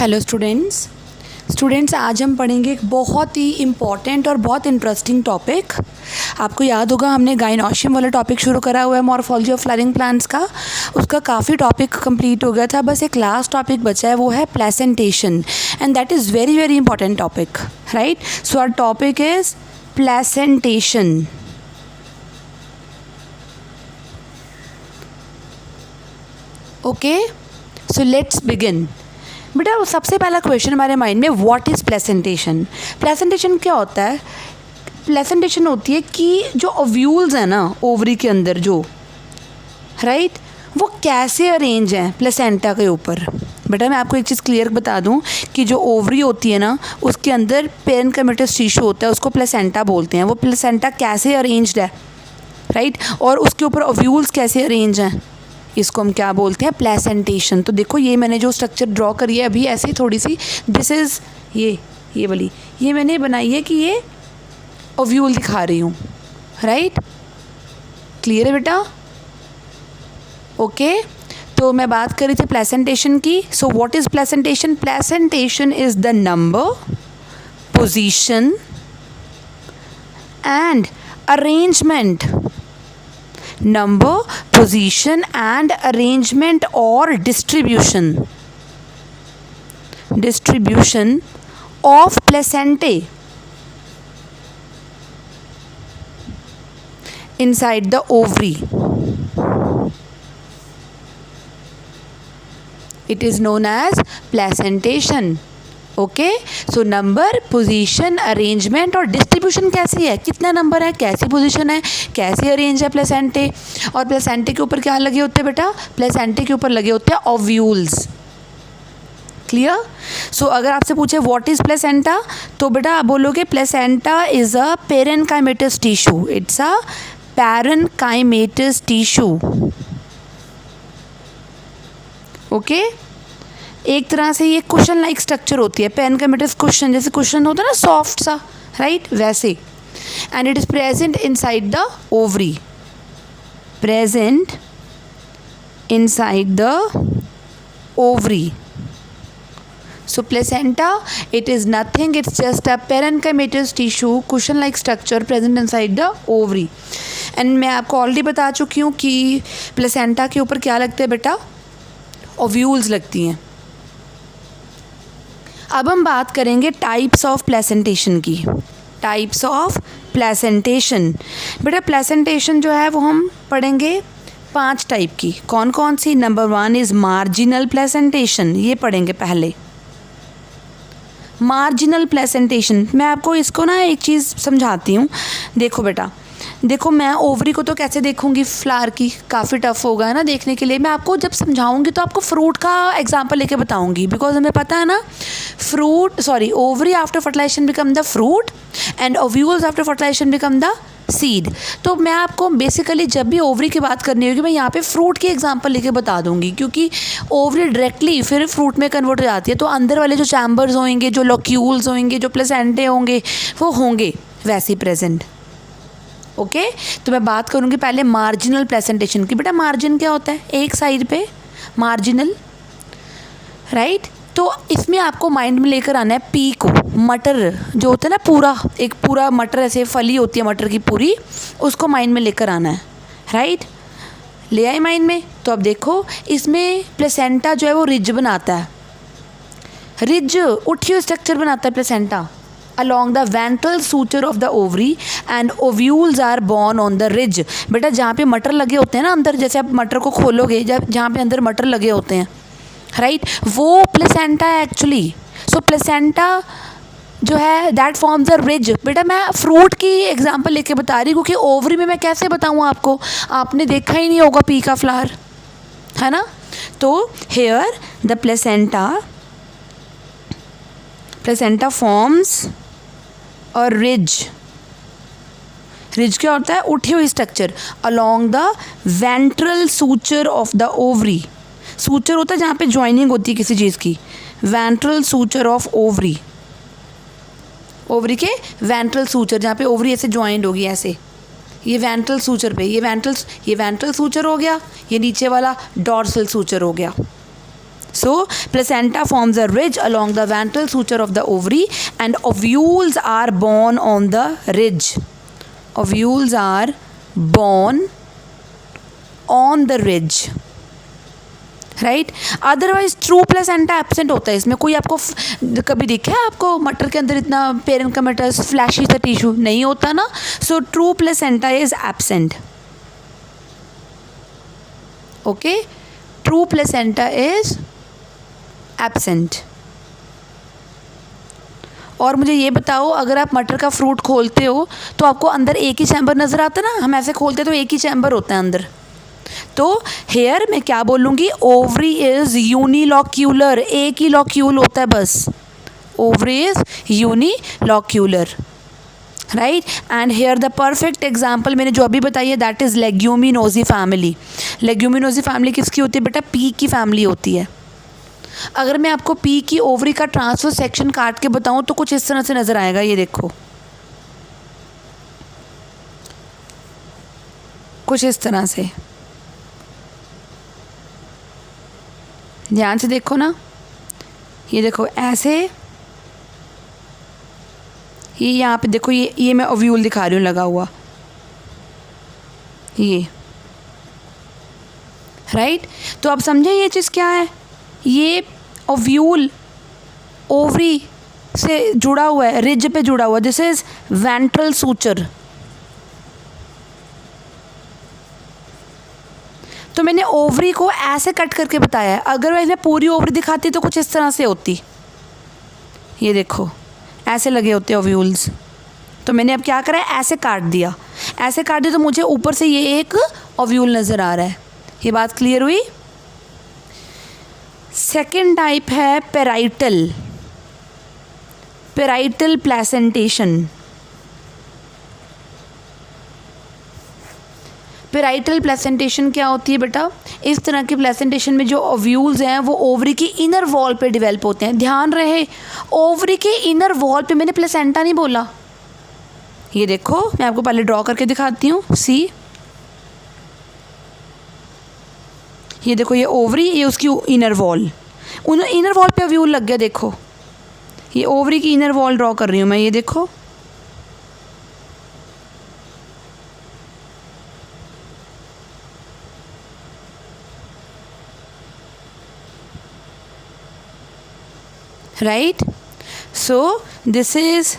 Hello students आज हम पढ़ेंगे एक बहुत ही इम्पॉर्टेंट और बहुत इंटरेस्टिंग टॉपिक। आपको याद होगा हमने गाइनोशियम वाला टॉपिक शुरू करा हुआ है मॉर्फोलॉजी ऑफ फ्लावरिंग प्लांट्स का। उसका काफ़ी टॉपिक कंप्लीट हो गया था, बस एक लास्ट टॉपिक बचा है, वो है placentation, and that is very very important topic, right. So our topic is placentation. Okay, so let's begin. बेटा सबसे पहला क्वेश्चन हमारे माइंड में, व्हाट इज़ प्लेसेंटेशन। प्लेसेंटेशन क्या होता है? प्लेसेंटेशन होती है कि जो ओव्यूल्स हैं ना ओवरी के अंदर जो, राइट, वो कैसे अरेंज हैं प्लेसेंटा के ऊपर। बेटा मैं आपको एक चीज़ क्लियर बता दूं कि जो ओवरी होती है ना उसके अंदर पेरेन्काइमेटस टिश्यू होता है, उसको प्लेसेंटा बोलते हैं। वो प्लेसेंटा कैसे अरेंज्ड है, राइट, और उसके ऊपर ओव्यूल्स कैसे अरेंज हैं, इसको हम क्या बोलते हैं? प्लेसेंटेशन। तो देखो ये मैंने जो स्ट्रक्चर ड्रॉ करी है अभी ऐसे थोड़ी सी, दिस इज़ ये वाली, ये मैंने बनाई है कि ये ओव्यूल दिखा रही हूँ, राइट। क्लियर है बेटा? ओके, तो मैं बात कर रही थी प्लेसेंटेशन की। So what is placentation? Placentation is the number, position and arrangement, number, position and arrangement or distribution of placentae inside the ovary. It is known as placentation. Okay, so number, position, arrangement और distribution कैसी है, कितना number है, कैसी position है, कैसे arrange है प्लेसेंटे, और प्लेसेंटे के ऊपर क्या लगे होते हैं बेटा? प्लेसेंटे के ऊपर लगे होते हैं ओव्यूल्स। क्लियर? सो अगर आपसे पूछे व्हाट इज़ प्लेसेंटा, तो बेटा आप बोलोगे placenta is a parenchymatous tissue. It's a parenchymatous tissue. Okay, एक तरह से ये कुशन लाइक स्ट्रक्चर होती है, पेरेन्काइमेटस कुशन, जैसे कुशन होता है ना सॉफ्ट सा, राइट, वैसे। And it is present inside the ovary, present inside the ovary. So placenta, it is nothing, it's just a parenchymatous tissue, cushion like structure present inside the ovary. And मैं आपको already बता चुकी हूँ कि placenta के ऊपर क्या लगते हैं बेटा? ओव्यूल्स लगती हैं। अब हम बात करेंगे टाइप्स ऑफ प्लेसेंटेशन की। टाइप्स ऑफ प्लेसेंटेशन, बेटा प्लेसेंटेशन जो है वो हम पढ़ेंगे 5 टाइप की। कौन कौन सी? नंबर 1 इज़ मार्जिनल प्लेसेंटेशन, ये पढ़ेंगे पहले। मार्जिनल प्लेसेंटेशन, मैं आपको इसको ना एक चीज़ समझाती हूँ। देखो बेटा, देखो मैं ओवरी को तो कैसे देखूंगी, फ्लावर की, काफ़ी टफ होगा है ना देखने के लिए। मैं आपको जब समझाऊंगी तो आपको फ्रूट का एग्जांपल लेके बताऊंगी, बिकॉज हमें पता है ना ovary after fertilisation become the fruit and ovules after fertilisation become the seed. तो मैं आपको बेसिकली जब भी ओवरी की बात करनी होगी मैं यहाँ पे फ्रूट की एग्जांपल लेके बता दूंगी, क्योंकि ओवरी डायरेक्टली फिर फ्रूट में कन्वर्ट हो जाती है। तो अंदर वाले जो चैम्बर्स होंगे, जो लोक्यूल्स होंगे, जो प्लेसेंटे होंगे, वो होंगे वैसे प्रेजेंट। ओके, तो मैं बात करूँगी पहले मार्जिनल प्लेसेंटेशन की। बेटा मार्जिन क्या होता है? एक साइड पे मार्जिनल, राइट। तो इसमें आपको माइंड में लेकर आना है पी को, मटर जो होता है ना, पूरा मटर, ऐसे फली होती है मटर की पूरी, उसको माइंड में लेकर आना है, राइट। ले आए माइंड में? तो अब देखो इसमें प्लेसेंटा जो है वो रिज बनाता है, रिज उठी हुई स्ट्रक्चर बनाता है placenta along the ventral suture of the ovary and ovules are born on the ridge। बेटा जहाँ पे मटर लगे होते हैं ना अंदर, जैसे आप मटर को खोलोगे, जहाँ पे अंदर मटर लगे होते हैं, राइट, वो प्लेसेंटा है एक्चुअली। सो प्लेसेंटा जो है दैट फॉर्म्स अ रिज। बेटा मैं फ्रूट की एग्जांपल लेके बता रही हूँ, क्योंकि ओवरी में मैं कैसे बताऊँ आपको, आपने देखा ही नहीं होगा पी का फ्लावर, है ना। तो हेयर द प्लेसेंटा फॉर्म्स और रिज क्या होता है? उठी हुई structure along the ventral suture of the ovary. Suture होता है जहाँ पे ज्वाइनिंग होती है किसी चीज़ की, ventral suture of ovary, ovary के वेंट्रल सूचर, जहाँ पे ओवरी ऐसे ज्वाइंट होगी ऐसे, ये वेंट्रल सूचर पे, ये वेंट्रल सूचर हो गया, ये नीचे वाला डॉर्सल सूचर हो गया। So placenta forms a ridge along the ventral suture of the ovary and ovules are born on the ridge. Ovules are born on the ridge, right. Otherwise true placenta absent होता है इसमें. कोई आपको कभी दिखा है आपको मटर के अंदर इतना पेरेंट का मटर फ्लैशी सा टिश्यू नहीं होता ना. So true placenta is absent. Okay, true placenta is absent. और मुझे ये बताओ, अगर आप मटर का फ्रूट खोलते हो तो आपको अंदर एक ही चैम्बर नज़र आता है ना. हम ऐसे खोलते तो एक ही चैम्बर होता है अंदर. तो हेयर मैं क्या बोलूँगी, ओवरी इज यूनिलॉक्यूलर. एक ही लॉक्यूल होता है बस. Ovary is unilocular, right. And here the perfect example मैंने जो अभी बताई है that is Leguminosae family. Leguminosae family किसकी होती है बेटा, पी की फैमिली होती है. अगर मैं आपको पी की ओवरी का ट्रांसफर सेक्शन काट के बताऊं तो कुछ इस तरह से नज़र आएगा. ये देखो, कुछ इस तरह से. ध्यान से देखो ना, ये देखो ऐसे. ये यहाँ पे देखो, ये मैं ओव्यूल दिखा रही हूँ लगा हुआ, ये राइट. तो अब समझे ये चीज़ क्या है. ये ओव्यूल ओवरी से जुड़ा हुआ है, रिज पे जुड़ा हुआ. This is ventral suture. तो मैंने ओवरी को ऐसे कट करके बताया है. अगर मैं पूरी ओवरी दिखाती तो कुछ इस तरह से होती. ये देखो ऐसे लगे होते ओव्यूल्स. तो मैंने अब क्या करा है, ऐसे काट दिया. ऐसे काट दिया तो मुझे ऊपर से ये एक ओव्यूल नज़र आ रहा है. ये बात क्लियर हुई. सेकेंड टाइप है parietal. Parietal placentation. Parietal placentation क्या होती है बेटा, इस तरह की प्लेसेंटेशन में जो ओव्यूल्स हैं वो ओवरी की इनर वॉल पे डेवलप होते हैं. ध्यान रहे, ओवरी के इनर वॉल पे, मैंने प्लेसेंटा नहीं बोला. ये देखो मैं आपको पहले ड्रॉ करके दिखाती हूँ. सी, ये देखो, ये ओवरी, ये उसकी इनर वॉल. इनर वॉल पे ओव्यूल लग गया. देखो ये ओवरी की इनर वॉल ड्रॉ कर रही हूँ मैं. ये देखो, right. So this is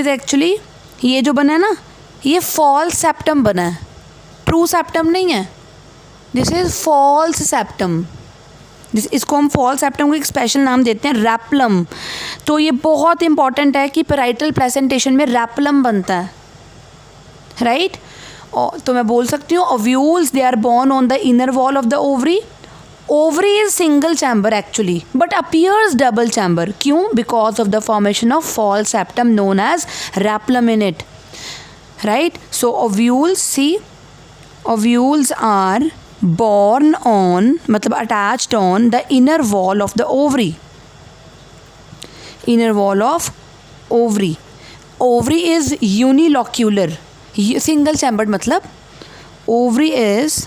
actually, ये जो बना है ना, ये फॉल्स सेप्टम बना है, ट्रू सेप्टम नहीं है. This is false septum. इसको हम फॉल्स सेप्टम को एक स्पेशल नाम देते हैं, रैप्लम. तो ये बहुत इंपॉर्टेंट है कि पेराइटल प्लेसेंटेशन में रैप्लम बनता है, राइट. तो मैं बोल सकती हूँ ovules they are borne on the inner wall of the ovary. Ovary is single chamber actually, but appears double chamber. क्यों? Because of the formation of false septum known as rhaplum in it. Right? So ovules, see, ovules are born on, मतलब attached on the inner wall of the ovary. Inner wall of ovary. Ovary is unilocular. Single chambered मतलब ovary is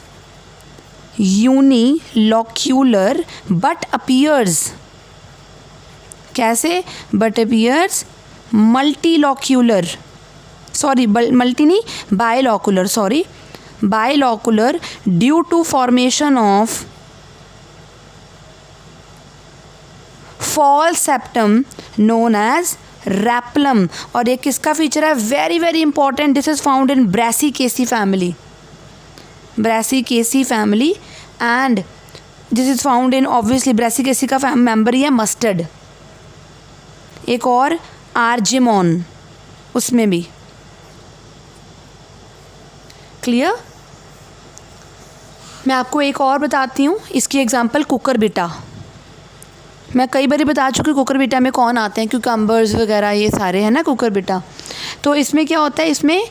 unilocular but appears, कैसे, but appears multilocular. Sorry, multi नहीं, bilocular. Sorry, bilocular due to formation of false septum known as replum. और ये किसका feature है, very very important. This is found in brassicaceae family. Brassicaceae family and this is found in, obviously brassicaceae का member ही है mustard. एक और argemone, उसमें भी. क्लियर. मैं आपको एक और बताती हूँ, इसकी एग्जांपल कुकुरबिटा. मैं कई बार बता चुकी हूँ कुकुरबिटा में कौन आते हैं, क्यूकम्बर्स वगैरह ये सारे हैं ना कुकुरबिटा. तो इसमें क्या होता है, इसमें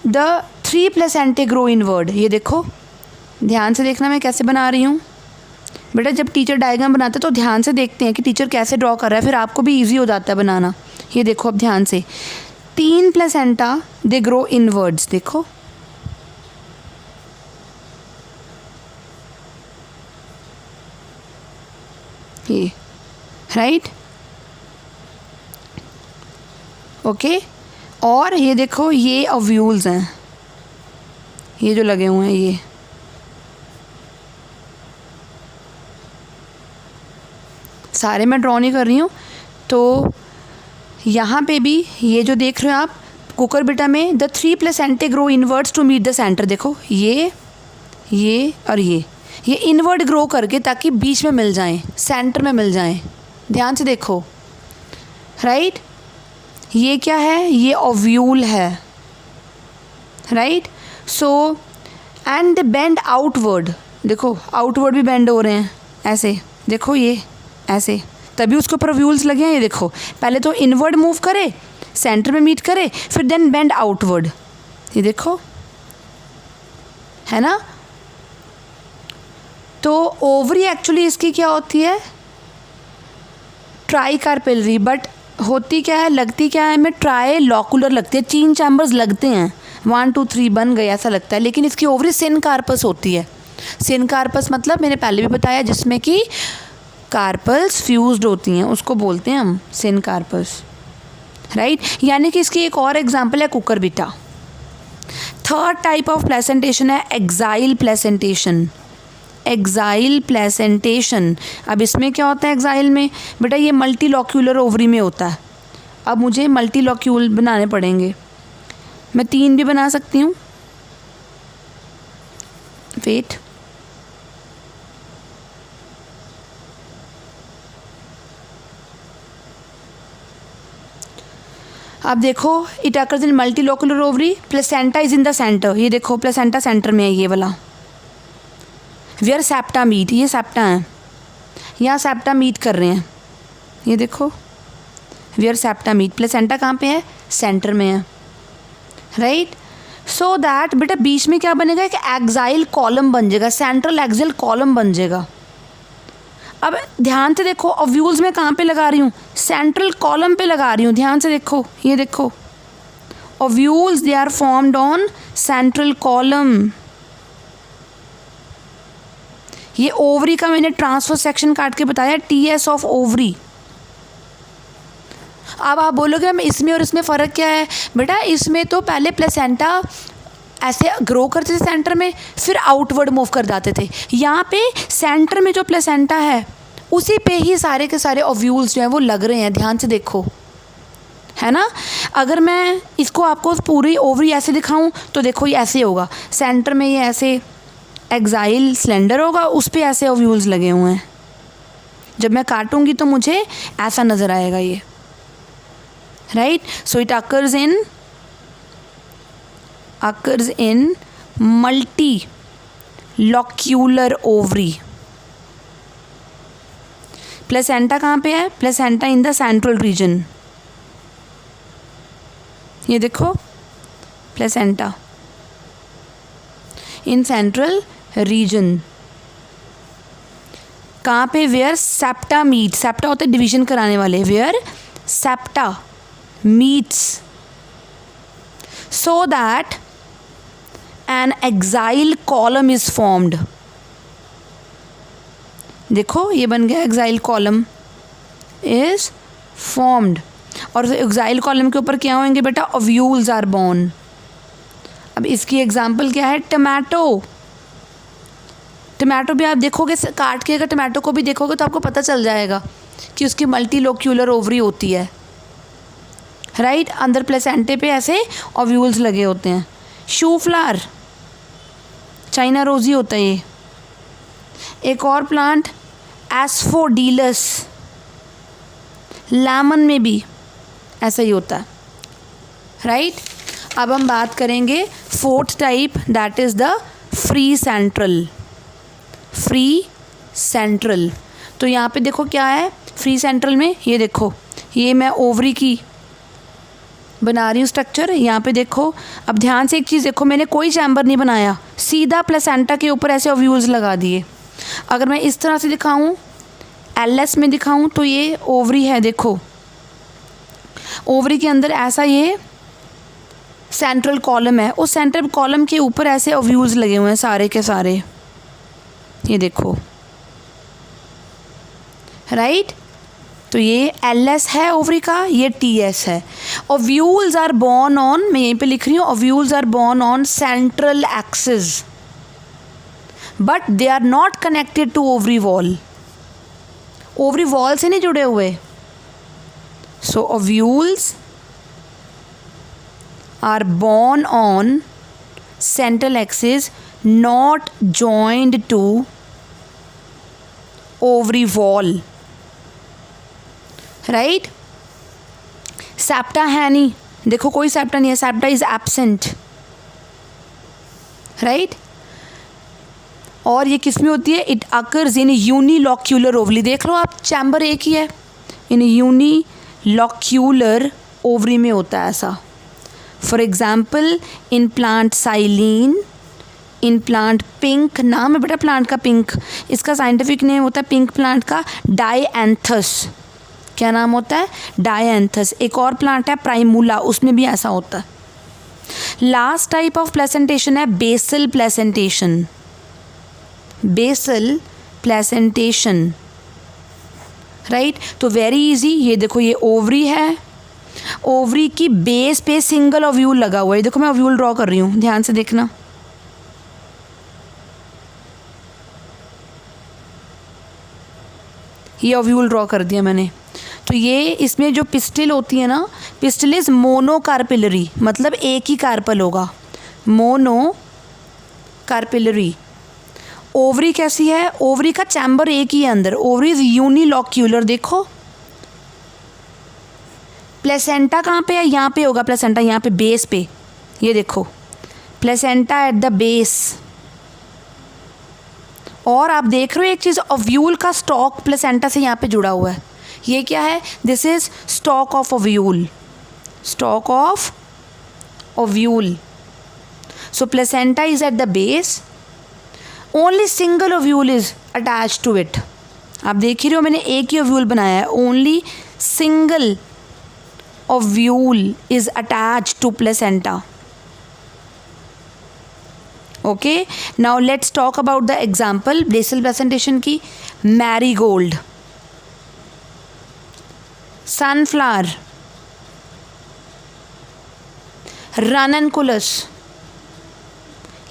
द 3 प्लेसेंटे ग्रो इनवर्ड. ये देखो, ध्यान से देखना मैं कैसे बना रही हूँ बेटा. जब टीचर डायग्राम बनाते हैं तो ध्यान से देखते हैं कि टीचर कैसे ड्रॉ कर रहा है, फिर आपको भी इजी हो जाता है बनाना. ये देखो अब ध्यान से, 3 प्लेसेंटा दे ग्रो इनवर्ड्स. देखो ये, राइट, ओके। और ये देखो ये ओव्यूल्स हैं, ये जो लगे हुए हैं ये, सारे मैं ड्रॉ नहीं कर रही हूँ। तो यहाँ पे भी ये जो देख रहे हो आप कुकुरबिटा में, the 3 placentae grow inwards to meet the centre. देखो ये और ये इनवर्ड ग्रो करके ताकि बीच में मिल जाएं, सेंटर में मिल जाएं। ध्यान से देखो, राइट। ये क्या है, ये ओव्यूल है, right. So and bend outward, देखो आउटवर्ड भी बेंड हो रहे हैं ऐसे, देखो ये ऐसे, तभी उसके ऊपर ओव्यूल्स लगे हैं। ये देखो पहले तो इनवर्ड मूव करे, सेंटर में मीट करे, फिर देन बेंड आउटवर्ड, ये देखो, है ना। तो ओवरी एक्चुअली इसकी क्या होती है, ट्राइकार्पेलरी, बट होती क्या है, लगती क्या है, हमें ट्राई लॉकुलर लगती है, 3 चैम्बर्स लगते हैं, 1 2 3 बन गए ऐसा लगता है, लेकिन इसकी ओवरी सिनकार्पस होती है। सिनकार्पस मतलब मैंने पहले भी बताया, जिसमें कि कार्पल्स फ्यूज्ड होती हैं, उसको बोलते हैं हम सिनकार्पस, राइट। यानी कि इसकी एक और एग्जांपल है Cucurbita. Third type of placentation है एक्साइल प्लेसेंटेशन। एक्साइल प्लेसेंटेशन, अब इसमें क्या होता है एक्साइल में, बेटा ये मल्टीलॉक्यूलर ओवरी में होता है। अब मुझे मल्टीलॉक्यूल बनाने पड़ेंगे, मैं 3 भी बना सकती हूँ, वेट, अब देखो it occurs in multilocular ovary, placenta is in the centre. ये देखो प्लेसेंटा सेंटर में है, ये वाला वेयर सेप्टा मीट, ये सेप्टा है, यहाँ सेप्टा मीट कर रहे हैं, ये देखो वेयर सेप्टा मीट, प्लेसेंटा कहाँ पे है, सेंटर में है, राइट। सो दैट बेटा बीच में क्या बनेगा, एक एक्साइल कॉलम बन जाएगा, सेंट्रल एक्साइल कॉलम बन जाएगा। अब ध्यान से देखो ओव्यूल्स में कहाँ पे लगा रही हूँ, सेंट्रल कॉलम पे लगा रही हूँ, ध्यान से देखो, ये देखो ovules they are formed on central column. ये ओवरी का मैंने ट्रांसफर सेक्शन काट के बताया, टीएस ऑफ ओवरी। अब आप बोलोगे मैं इसमें और इसमें फ़र्क क्या है, बेटा इसमें तो पहले प्लेसेंटा ऐसे ग्रो करते थे सेंटर में, फिर आउटवर्ड मूव कर जाते थे। यहाँ पे सेंटर में जो प्लेसेंटा है उसी पे ही सारे के सारे ओव्यूल्स जो हैं वो लग रहे हैं, ध्यान से देखो, है ना। अगर मैं इसको आपको पूरी ओवरी ऐसे दिखाऊं तो देखो ये ऐसे होगा, सेंटर में ये ऐसे एक्साइल सिलेंडर होगा, उस पे ऐसे ओव्यूल्स लगे हुए हैं। जब मैं काटूंगी तो मुझे ऐसा नज़र आएगा ये, right. So it occurs in multilocular ovary. Placenta कहाँ पे है, placenta in the central region, ये देखो प्लेसेंटा इन सेंट्रल रीजन, कहाँ पे, वेयर सेप्टा मीट, सेप्टा होते डिवीजन कराने वाले, where septa meets so that an axile column is formed. देखो ये बन गया एक्साइल कॉलम इज फॉर्म्ड, और एक्साइल कॉलम के ऊपर क्या होंगे बेटा, ओव्यूल्स आर बोर्न। अब इसकी एग्जांपल क्या है, टमाटो। टमाटो भी आप देखोगे काट के, अगर टमाटो को भी देखोगे तो आपको पता चल जाएगा कि उसकी मल्टीलोक्यूलर ओवरी होती है, राइट। अंदर प्लेसेंटे पे ऐसे ओव्यूल्स लगे होते हैं। शू फ्लावर, चाइना रोजी होता है ये। एक और प्लांट एस्फोडीलस, लेमन में भी ऐसा ही होता है, राइट। अब हम बात करेंगे fourth type, that is the free central. Free central, तो यहाँ पे देखो क्या है फ्री सेंट्रल में, ये देखो ये मैं ओवरी की बना रही हूँ स्ट्रक्चर, यहाँ पे देखो। अब ध्यान से एक चीज़ देखो, मैंने कोई चैम्बर नहीं बनाया, सीधा प्लेसेंटा के ऊपर ऐसे ओव्यूल्स लगा दिए। अगर मैं इस तरह से दिखाऊँ, एलएस में दिखाऊँ, तो ये ओवरी है, देखो ओवरी के अंदर ऐसा ये सेंट्रल कॉलम है, उस सेंट्रल कॉलम के ऊपर ऐसे ओव्यूल्स लगे हुए हैं सारे के सारे, ये देखो राइट। तो ये LS है ओवरी का, ये TS है। ओव्यूल्स आर बोर्न ऑन, मैं यहीं पे लिख रही हूँ, ovules are borne on central axis but they are not connected to ovary wall. Ovary wall से नहीं जुड़े हुए। So ovules are borne on central axis not joined to ovary wall, right। Septa है नहीं, देखो कोई सेप्टा नहीं है, सेप्टा इज एब्सेंट, राइट। और ये किस में होती है, it occurs in unilocular ovary. देख लो आप, चैम्बर एक ही है, इन यूनिलॉक्यूलर ओवरी में होता है ऐसा। For example in plant silene, in plant pink, नाम है बेटा प्लांट का पिंक, इसका साइंटिफिक नेम होता है पिंक प्लांट का डायएंथस। क्या नाम होता है, डायएंथस। एक और प्लांट है प्राइमूला, उसमें भी ऐसा होता है। लास्ट टाइप ऑफ प्लेसेंटेशन है basal placentation. Basal placentation, right. तो वेरी इजी, ये देखो ये ओवरी है, ओवरी की बेस पे सिंगल ओव्यूल लगा हुआ है। देखो मैं ओव्यूल ड्रॉ कर रही हूँ, ध्यान से देखना। ये ओव्यूल ड्रॉ कर दिया मैंने। तो ये इसमें जो पिस्टिल होती है ना, पिस्टिल इज मोनोकार्पिलरी, मतलब एक ही कार्पल होगा, मोनोकार्पिलरी। ओवरी कैसी है, ओवरी का चैम्बर एक ही है अंदर, ओवरी इज यूनिलॉक्यूलर। देखो प्लेसेंटा कहाँ पे है, यहाँ पे होगा प्लेसेंटा, यहाँ पे बेस पे, ये देखो प्लेसेंटा एट द बेस। और आप देख रहे हो एक चीज़, ओव्यूल का स्टॉक प्लेसेंटा से यहाँ पे जुड़ा हुआ है। ये क्या है, this is stalk of ovule, stalk of ovule. So placenta is at the base, only single ovule is attach to it. आप देख ही रहे हो मैंने एक ही ओव्यूल बनाया है, only single ovule is attached to placenta. Okay, now let's talk about the example basal placentation की। marigold, sunflower, ranunculus,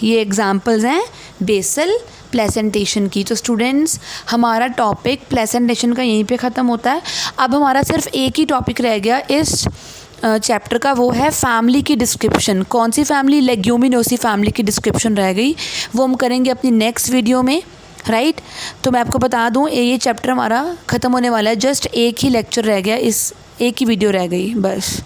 ये एग्जाम्पल्स हैं बेसल प्लेसेंटेशन की। तो स्टूडेंट्स हमारा टॉपिक प्लेसेंटेशन का यहीं पे ख़त्म होता है। अब हमारा सिर्फ एक ही टॉपिक रह गया इस चैप्टर का, वो है फैमिली की डिस्क्रिप्शन। कौन सी फैमिली, लेग्यूमिनोसी फैमिली की डिस्क्रिप्शन रह गई, वो हम करेंगे अपनी नेक्स्ट वीडियो में, राइट। तो मैं आपको बता दूँ ये चैप्टर हमारा ख़त्म होने वाला है, जस्ट एक ही लेक्चर रह गया, इस एक ही वीडियो रह गई बस।